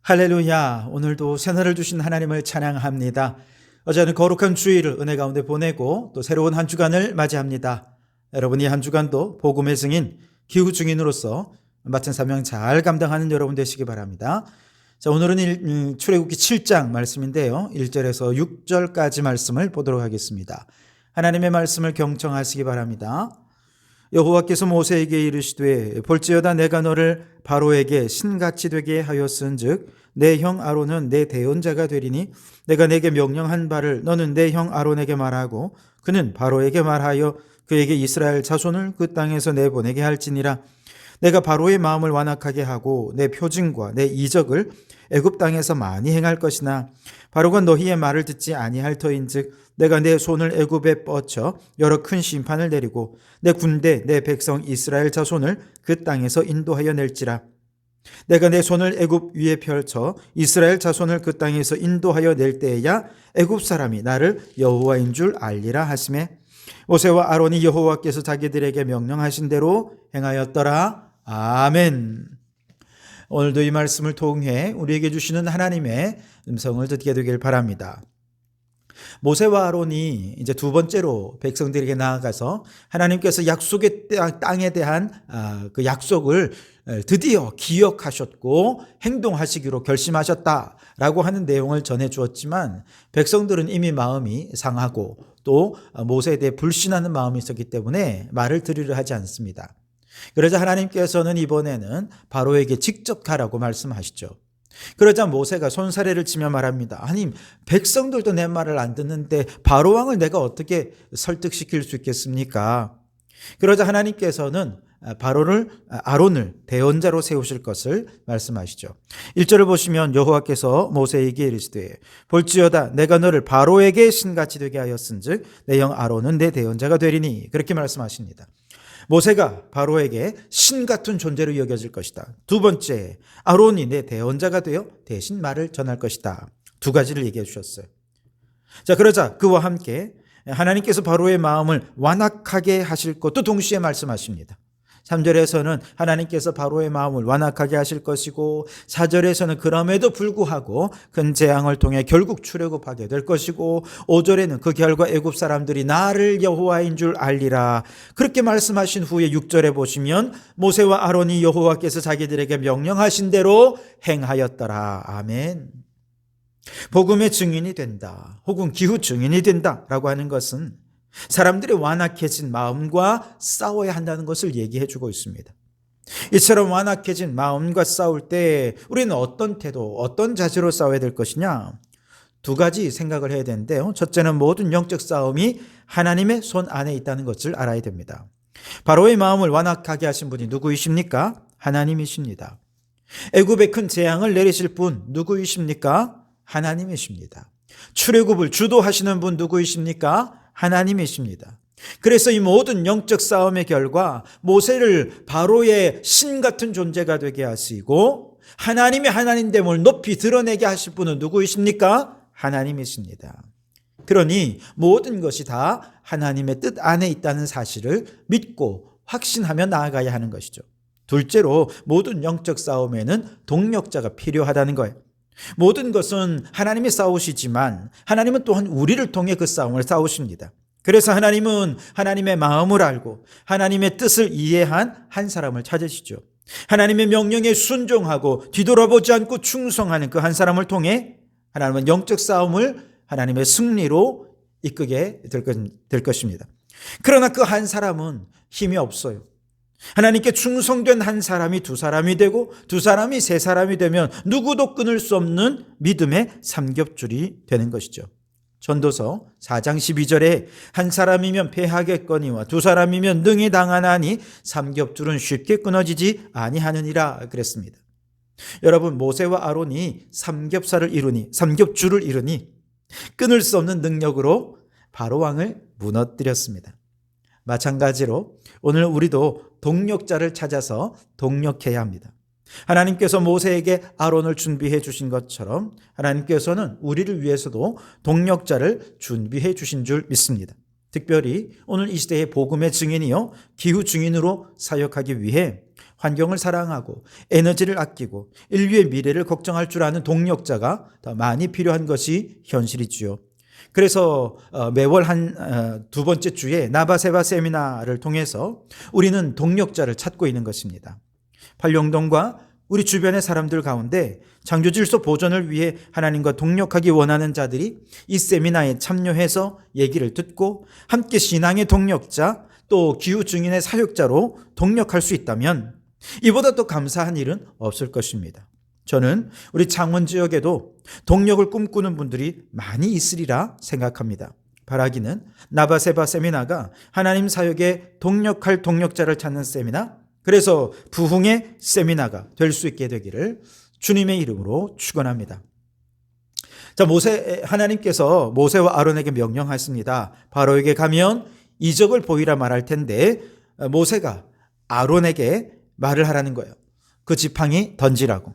할렐루야. 오늘도 새날을 주신 하나님을 찬양합니다. 어제는 거룩한 주일을 은혜 가운데 보내고 또 새로운 한 주간을 맞이합니다. 여러분이 한 주간도 복음의 증인, 기후 증인으로서 맡은 사명 잘 감당하는 여러분 되시기 바랍니다. 자, 오늘은 출애굽기 7장 말씀인데요. 1절에서 6절까지 말씀을 보도록 하겠습니다. 하나님의 말씀을 경청하시기 바랍니다. 여호와께서 모세에게 이르시되 볼지어다 내가 너를 바로에게 신같이 되게 하였은즉 내 형 아론은 내 대언자가 되리니 내가 내게 명령한 바를 너는 내 형 아론에게 말하고 그는 바로에게 말하여 그에게 이스라엘 자손을 그 땅에서 내보내게 할지니라. 내가 바로의 마음을 완악하게 하고 내 표징과 내 이적을 애굽 땅에서 많이 행할 것이나 바로가 너희의 말을 듣지 아니할 터인즉 내가 내 손을 애굽에 뻗쳐 여러 큰 심판을 내리고 내 군대 내 백성 이스라엘 자손을 그 땅에서 인도하여 낼지라. 내가 내 손을 애굽 위에 펼쳐 이스라엘 자손을 그 땅에서 인도하여 낼 때에야 애굽 사람이 나를 여호와인 줄 알리라 하시매 모세와 아론이 여호와께서 자기들에게 명령하신 대로 행하였더라. 아멘. 오늘도 이 말씀을 통해 우리에게 주시는 하나님의 음성을 듣게 되길 바랍니다. 모세와 아론이 이제 두 번째로 백성들에게 나아가서 하나님께서 약속의 땅에 대한 그 약속을 드디어 기억하셨고 행동하시기로 결심하셨다라고 하는 내용을 전해 주었지만 백성들은 이미 마음이 상하고 또 모세에 대해 불신하는 마음이 있었기 때문에 말을 들으려 하지 않습니다. 그러자 하나님께서는 이번에는 바로에게 직접 가라고 말씀하시죠. 그러자 모세가 손사래를 치며 말합니다. 하나님, 백성들도 내 말을 안 듣는데 바로 왕을 내가 어떻게 설득시킬 수 있겠습니까? 그러자 하나님께서는 아론을 대언자로 세우실 것을 말씀하시죠. 1절을 보시면 여호와께서 모세에게 이르시되 볼지어다 내가 너를 바로에게 신같이 되게 하였은즉 내 형 아론은 내 대언자가 되리니 그렇게 말씀하십니다. 모세가 바로에게 신 같은 존재로 여겨질 것이다. 두 번째, 아론이 내 대언자가 되어 대신 말을 전할 것이다. 두 가지를 얘기해 주셨어요. 자, 그러자 그와 함께 하나님께서 바로의 마음을 완악하게 하실 것도 동시에 말씀하십니다. 3절에서는 하나님께서 바로의 마음을 완악하게 하실 것이고 4절에서는 그럼에도 불구하고 큰 재앙을 통해 결국 출애굽하게 될 것이고 5절에는 그 결과 애굽 사람들이 나를 여호와인 줄 알리라. 그렇게 말씀하신 후에 6절에 보시면 모세와 아론이 여호와께서 자기들에게 명령하신 대로 행하였더라. 아멘. 복음의 증인이 된다. 혹은 기후 증인이 된다라고 하는 것은 사람들의 완악해진 마음과 싸워야 한다는 것을 얘기해 주고 있습니다. 이처럼 완악해진 마음과 싸울 때 우리는 어떤 태도, 어떤 자세로 싸워야 될 것이냐? 두 가지 생각을 해야 되는데요. 첫째는 모든 영적 싸움이 하나님의 손 안에 있다는 것을 알아야 됩니다. 바로의 마음을 완악하게 하신 분이 누구이십니까? 하나님이십니다. 애굽에 큰 재앙을 내리실 분 누구이십니까? 하나님이십니다. 출애굽을 주도하시는 분 누구이십니까? 하나님이십니다. 그래서 이 모든 영적 싸움의 결과 모세를 바로의 신 같은 존재가 되게 하시고 하나님의 하나님됨을 높이 드러내게 하실 분은 누구이십니까? 하나님이십니다. 그러니 모든 것이 다 하나님의 뜻 안에 있다는 사실을 믿고 확신하며 나아가야 하는 것이죠. 둘째로 모든 영적 싸움에는 동력자가 필요하다는 거예요. 모든 것은 하나님이 싸우시지만 하나님은 또한 우리를 통해 그 싸움을 싸우십니다. 그래서 하나님은 하나님의 마음을 알고 하나님의 뜻을 이해한 한 사람을 찾으시죠. 하나님의 명령에 순종하고 뒤돌아보지 않고 충성하는 그 한 사람을 통해 하나님은 영적 싸움을 하나님의 승리로 이끌게 될 것입니다. 그러나 그 한 사람은 힘이 없어요. 하나님께 충성된 한 사람이 두 사람이 되고 두 사람이 세 사람이 되면 누구도 끊을 수 없는 믿음의 삼겹줄이 되는 것이죠. 전도서 4장 12절에 한 사람이면 패하겠거니와 두 사람이면 능히 당하나니 삼겹줄은 쉽게 끊어지지 아니하느니라 그랬습니다. 여러분, 모세와 아론이 삼겹줄을 이루니 끊을 수 없는 능력으로 바로 왕을 무너뜨렸습니다. 마찬가지로 오늘 우리도 동력자를 찾아서 동력해야 합니다. 하나님께서 모세에게 아론을 준비해 주신 것처럼 하나님께서는 우리를 위해서도 동력자를 준비해 주신 줄 믿습니다. 특별히 오늘 이 시대의 복음의 증인이요 기후 증인으로 사역하기 위해 환경을 사랑하고 에너지를 아끼고 인류의 미래를 걱정할 줄 아는 동력자가 더 많이 필요한 것이 현실이지요. 그래서 매월 두 번째 주에 나바세바 세미나를 통해서 우리는 동력자를 찾고 있는 것입니다. 팔룡동과 우리 주변의 사람들 가운데 창조질서 보존을 위해 하나님과 동력하기 원하는 자들이 이 세미나에 참여해서 얘기를 듣고 함께 신앙의 동력자 또 기후 증인의 사역자로 동력할 수 있다면 이보다 더 감사한 일은 없을 것입니다. 저는 우리 창원 지역에도 동력을 꿈꾸는 분들이 많이 있으리라 생각합니다. 바라기는 나바세바 세미나가 하나님 사역에 동력할 동력자를 찾는 세미나, 그래서 부흥의 세미나가 될 수 있게 되기를 주님의 이름으로 축원합니다. 자, 하나님께서 모세와 아론에게 명령하십니다. 바로에게 가면 이적을 보이라 말할 텐데 모세가 아론에게 말을 하라는 거예요. 그 지팡이 던지라고.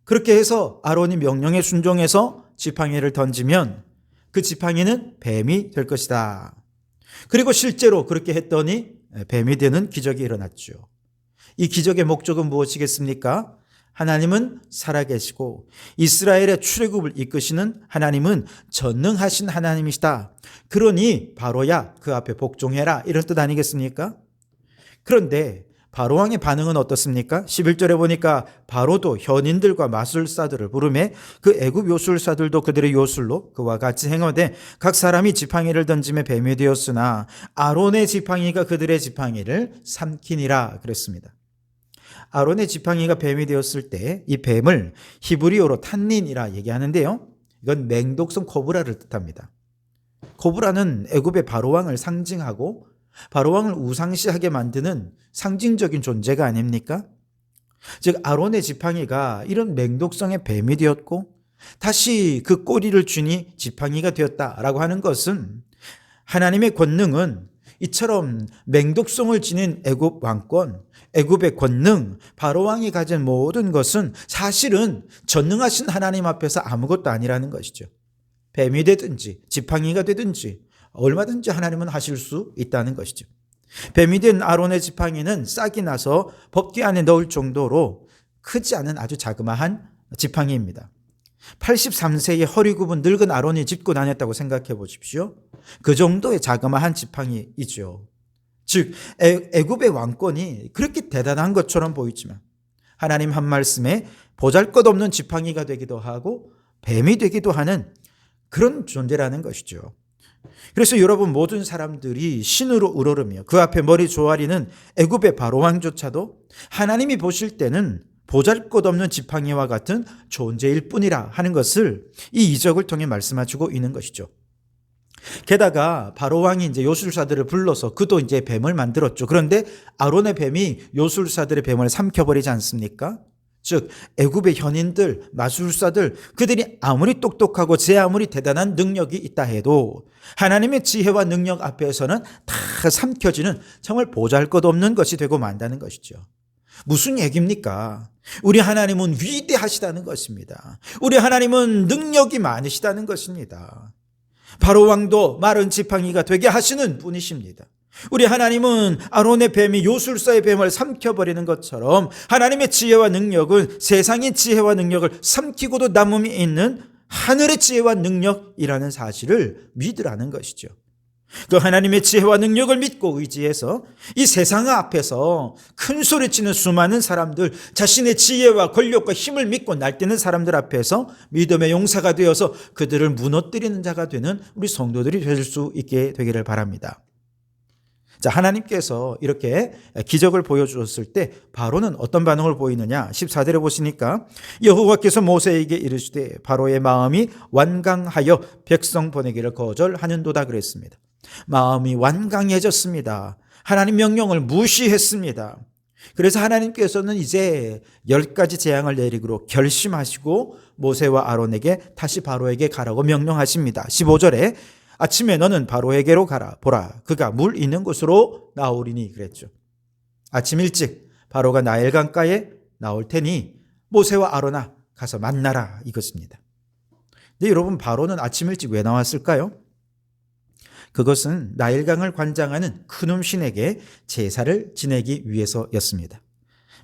그렇게 해서 아론이 명령에 순종해서 지팡이를 던지면 그 지팡이는 뱀이 될 것이다. 그리고 실제로 그렇게 했더니 뱀이 되는 기적이 일어났죠. 이 기적의 목적은 무엇이겠습니까? 하나님은 살아계시고 이스라엘의 출애굽을 이끄시는 하나님은 전능하신 하나님이시다. 그러니 바로야 그 앞에 복종해라, 이런 뜻 아니겠습니까? 그런데 바로왕의 반응은 어떻습니까? 11절에 보니까 바로도 현인들과 마술사들을 부르매 그 애굽 요술사들도 그들의 요술로 그와 같이 행하되 각 사람이 지팡이를 던짐에 뱀이 되었으나 아론의 지팡이가 그들의 지팡이를 삼키니라 그랬습니다. 아론의 지팡이가 뱀이 되었을 때 이 뱀을 히브리어로 탄닌이라 얘기하는데요. 이건 맹독성 코브라를 뜻합니다. 코브라는 애굽의 바로왕을 상징하고 바로왕을 우상시하게 만드는 상징적인 존재가 아닙니까? 즉 아론의 지팡이가 이런 맹독성의 뱀이 되었고 다시 그 꼬리를 쥐니 지팡이가 되었다라고 하는 것은 하나님의 권능은 이처럼 맹독성을 지닌 애굽 왕권, 애굽의 권능, 바로왕이 가진 모든 것은 사실은 전능하신 하나님 앞에서 아무것도 아니라는 것이죠. 뱀이 되든지 지팡이가 되든지 얼마든지 하나님은 하실 수 있다는 것이죠. 뱀이 된 아론의 지팡이는 싹이 나서 법궤 안에 넣을 정도로 크지 않은 아주 자그마한 지팡이입니다. 83세의 허리 굽은 늙은 아론이 짚고 다녔다고 생각해 보십시오. 그 정도의 자그마한 지팡이이죠. 즉 애굽의 왕권이 그렇게 대단한 것처럼 보이지만 하나님 한 말씀에 보잘것없는 지팡이가 되기도 하고 뱀이 되기도 하는 그런 존재라는 것이죠. 그래서 여러분 모든 사람들이 신으로 우러르며 그 앞에 머리 조아리는 애굽의 바로왕조차도 하나님이 보실 때는 보잘것없는 지팡이와 같은 존재일 뿐이라 하는 것을 이 이적을 통해 말씀해주고 있는 것이죠. 게다가 바로왕이 이제 요술사들을 불러서 그도 이제 뱀을 만들었죠. 그런데 아론의 뱀이 요술사들의 뱀을 삼켜버리지 않습니까? 즉 애굽의 현인들, 마술사들, 그들이 아무리 똑똑하고 제 아무리 대단한 능력이 있다 해도 하나님의 지혜와 능력 앞에서는 다 삼켜지는 정말 보잘것없는 것이 되고 만다는 것이죠. 무슨 얘기입니까? 우리 하나님은 위대하시다는 것입니다. 우리 하나님은 능력이 많으시다는 것입니다. 바로왕도 마른 지팡이가 되게 하시는 분이십니다. 우리 하나님은 아론의 뱀이 요술사의 뱀을 삼켜버리는 것처럼 하나님의 지혜와 능력은 세상의 지혜와 능력을 삼키고도 남음이 있는 하늘의 지혜와 능력이라는 사실을 믿으라는 것이죠. 그 하나님의 지혜와 능력을 믿고 의지해서 이 세상 앞에서 큰 소리치는 수많은 사람들, 자신의 지혜와 권력과 힘을 믿고 날뛰는 사람들 앞에서 믿음의 용사가 되어서 그들을 무너뜨리는 자가 되는 우리 성도들이 될 수 있게 되기를 바랍니다. 자, 하나님께서 이렇게 기적을 보여주셨을 때 바로는 어떤 반응을 보이느냐? 14절에 보시니까 여호와께서 모세에게 이르시되 바로의 마음이 완강하여 백성 보내기를 거절하는도다 그랬습니다. 마음이 완강해졌습니다. 하나님 명령을 무시했습니다. 그래서 하나님께서는 이제 10가지 재앙을 내리기로 결심하시고 모세와 아론에게 다시 바로에게 가라고 명령하십니다. 15절에 아침에 너는 바로에게로 가라. 보라, 그가 물 있는 곳으로 나오리니 그랬죠. 아침 일찍 바로가 나일강가에 나올 테니 모세와 아론아 가서 만나라 이것입니다. 근데 여러분 바로는 아침 일찍 왜 나왔을까요? 그것은 나일강을 관장하는 큰움 신에게 제사를 지내기 위해서였습니다.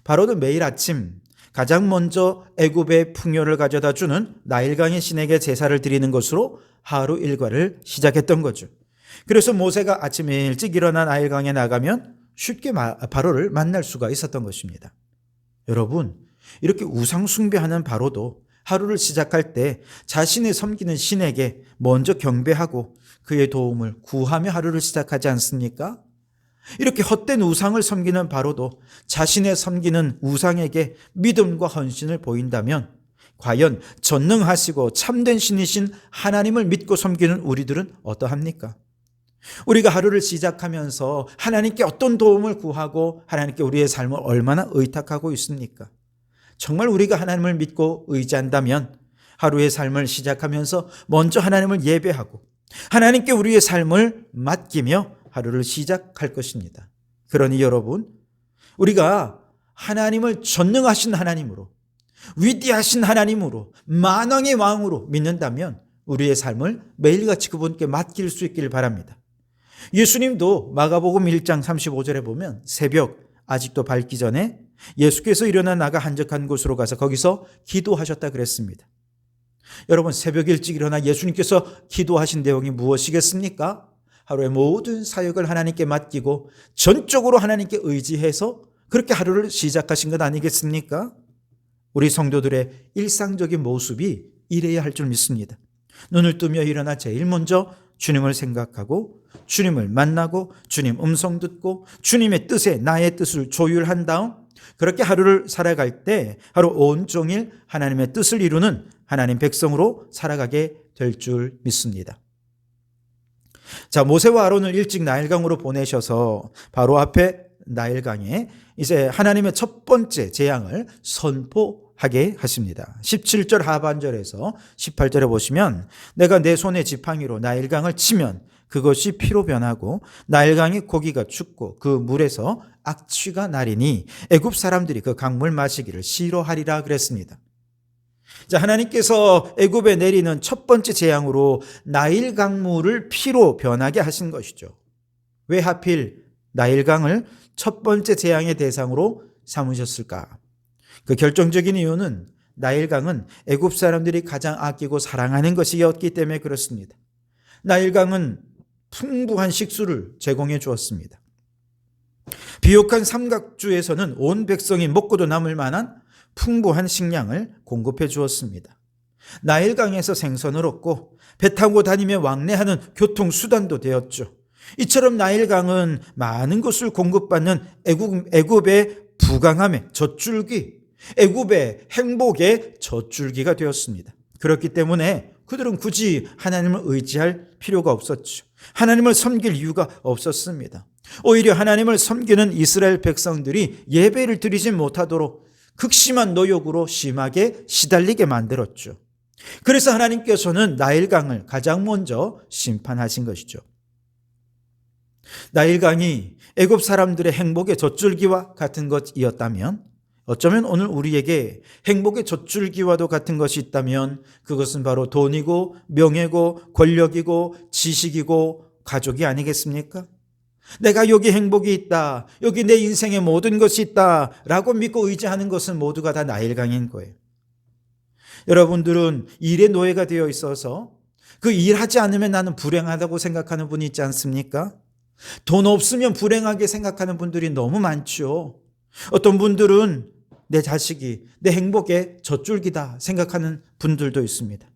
바로는 매일 아침 가장 먼저 애굽의 풍요를 가져다 주는 나일강의 신에게 제사를 드리는 것으로 하루 일과를 시작했던 거죠. 그래서 모세가 아침에 일찍 일어나 나일강에 나가면 쉽게 바로를 만날 수가 있었던 것입니다. 여러분, 이렇게 우상 숭배하는 바로도 하루를 시작할 때 자신이 섬기는 신에게 먼저 경배하고 그의 도움을 구하며 하루를 시작하지 않습니까? 이렇게 헛된 우상을 섬기는 바로도 자신의 섬기는 우상에게 믿음과 헌신을 보인다면 과연 전능하시고 참된 신이신 하나님을 믿고 섬기는 우리들은 어떠합니까? 우리가 하루를 시작하면서 하나님께 어떤 도움을 구하고 하나님께 우리의 삶을 얼마나 의탁하고 있습니까? 정말 우리가 하나님을 믿고 의지한다면 하루의 삶을 시작하면서 먼저 하나님을 예배하고 하나님께 우리의 삶을 맡기며 하루를 시작할 것입니다. 그러니 여러분, 우리가 하나님을 전능하신 하나님으로, 위대하신 하나님으로, 만왕의 왕으로 믿는다면 우리의 삶을 매일같이 그분께 맡길 수 있기를 바랍니다. 예수님도 마가복음 1장 35절에 보면 새벽 아직도 밝기 전에 예수께서 일어나 나가 한적한 곳으로 가서 거기서 기도하셨다 그랬습니다. 여러분, 새벽 일찍 일어나 예수님께서 기도하신 내용이 무엇이겠습니까? 하루의 모든 사역을 하나님께 맡기고 전적으로 하나님께 의지해서 그렇게 하루를 시작하신 것 아니겠습니까? 우리 성도들의 일상적인 모습이 이래야 할 줄 믿습니다. 눈을 뜨며 일어나 제일 먼저 주님을 생각하고 주님을 만나고 주님 음성 듣고 주님의 뜻에 나의 뜻을 조율한 다음 그렇게 하루를 살아갈 때 하루 온종일 하나님의 뜻을 이루는 하나님 백성으로 살아가게 될 줄 믿습니다. 자, 모세와 아론을 일찍 나일강으로 보내셔서 바로 앞에 나일강에 이제 하나님의 첫 번째 재앙을 선포하게 하십니다. 17절 하반절에서 18절에 보시면 내가 내 손의 지팡이로 나일강을 치면 그것이 피로 변하고 나일강의 고기가 죽고 그 물에서 악취가 나리니 애굽 사람들이 그 강물 마시기를 싫어하리라 그랬습니다. 자, 하나님께서 애굽에 내리는 첫 번째 재앙으로 나일 강물을 피로 변하게 하신 것이죠. 왜 하필 나일강을 첫 번째 재앙의 대상으로 삼으셨을까? 그 결정적인 이유는 나일강은 애굽 사람들이 가장 아끼고 사랑하는 것이었기 때문에 그렇습니다. 나일강은 풍부한 식수를 제공해 주었습니다. 비옥한 삼각주에서는 온 백성이 먹고도 남을 만한 풍부한 식량을 공급해 주었습니다. 나일강에서 생선을 얻고 배 타고 다니며 왕래하는 교통수단도 되었죠. 이처럼 나일강은 많은 것을 공급받는 애굽의 부강함의 젖줄기, 애굽의 행복의 젖줄기가 되었습니다. 그렇기 때문에 그들은 굳이 하나님을 의지할 필요가 없었죠. 하나님을 섬길 이유가 없었습니다. 오히려 하나님을 섬기는 이스라엘 백성들이 예배를 드리지 못하도록 극심한 노역으로 심하게 시달리게 만들었죠. 그래서 하나님께서는 나일강을 가장 먼저 심판하신 것이죠. 나일강이 애굽 사람들의 행복의 젖줄기와 같은 것이었다면 어쩌면 오늘 우리에게 행복의 젖줄기와도 같은 것이 있다면 그것은 바로 돈이고 명예고 권력이고 지식이고 가족이 아니겠습니까? 내가 여기 행복이 있다, 여기 내 인생의 모든 것이 있다 라고 믿고 의지하는 것은 모두가 다 나일강인 거예요. 여러분들은 일의 노예가 되어 있어서 그 일하지 않으면 나는 불행하다고 생각하는 분이 있지 않습니까? 돈 없으면 불행하게 생각하는 분들이 너무 많죠. 어떤 분들은 내 자식이 내 행복의 젖줄기다 생각하는 분들도 있습니다.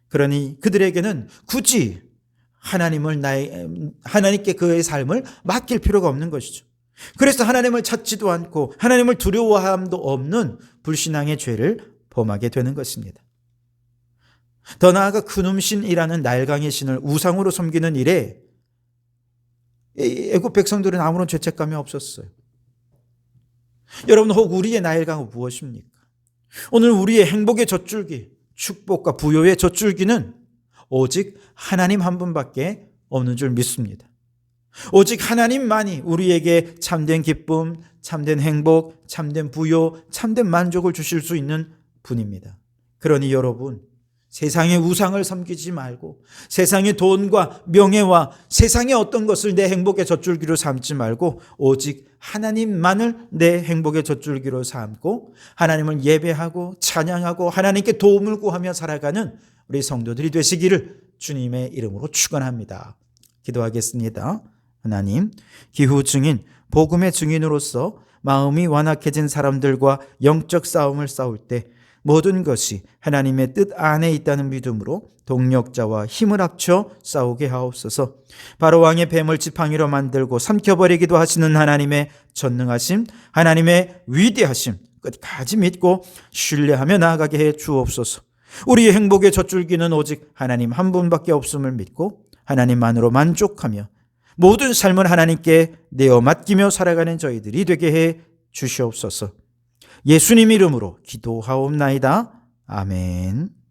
그러니 그들에게는 굳이 하나님께 그의 삶을 맡길 필요가 없는 것이죠. 그래서 하나님을 찾지도 않고 하나님을 두려워함도 없는 불신앙의 죄를 범하게 되는 것입니다. 더 나아가 근음신이라는 나일강의 신을 우상으로 섬기는 일에 애굽 백성들은 아무런 죄책감이 없었어요. 여러분, 혹 우리의 나일강은 무엇입니까? 오늘 우리의 행복의 젖줄기, 축복과 부요의 젖줄기는 오직 하나님 한 분밖에 없는 줄 믿습니다. 오직 하나님만이 우리에게 참된 기쁨, 참된 행복, 참된 부요, 참된 만족을 주실 수 있는 분입니다. 그러니 여러분, 세상의 우상을 섬기지 말고 세상의 돈과 명예와 세상의 어떤 것을 내 행복의 젖줄기로 삼지 말고 오직 하나님만을 내 행복의 젖줄기로 삼고 하나님을 예배하고 찬양하고 하나님께 도움을 구하며 살아가는 우리 성도들이 되시기를 주님의 이름으로 축원합니다. 기도하겠습니다. 하나님, 기후 증인, 복음의 증인으로서 마음이 완악해진 사람들과 영적 싸움을 싸울 때 모든 것이 하나님의 뜻 안에 있다는 믿음으로 동력자와 힘을 합쳐 싸우게 하옵소서. 바로 왕의 뱀을 지팡이로 만들고 삼켜버리기도 하시는 하나님의 전능하심, 하나님의 위대하심 끝까지 믿고 신뢰하며 나아가게 해 주옵소서. 우리의 행복의 젖줄기는 오직 하나님 한 분밖에 없음을 믿고 하나님만으로 만족하며 모든 삶을 하나님께 내어 맡기며 살아가는 저희들이 되게 해 주시옵소서. 예수님 이름으로 기도하옵나이다. 아멘.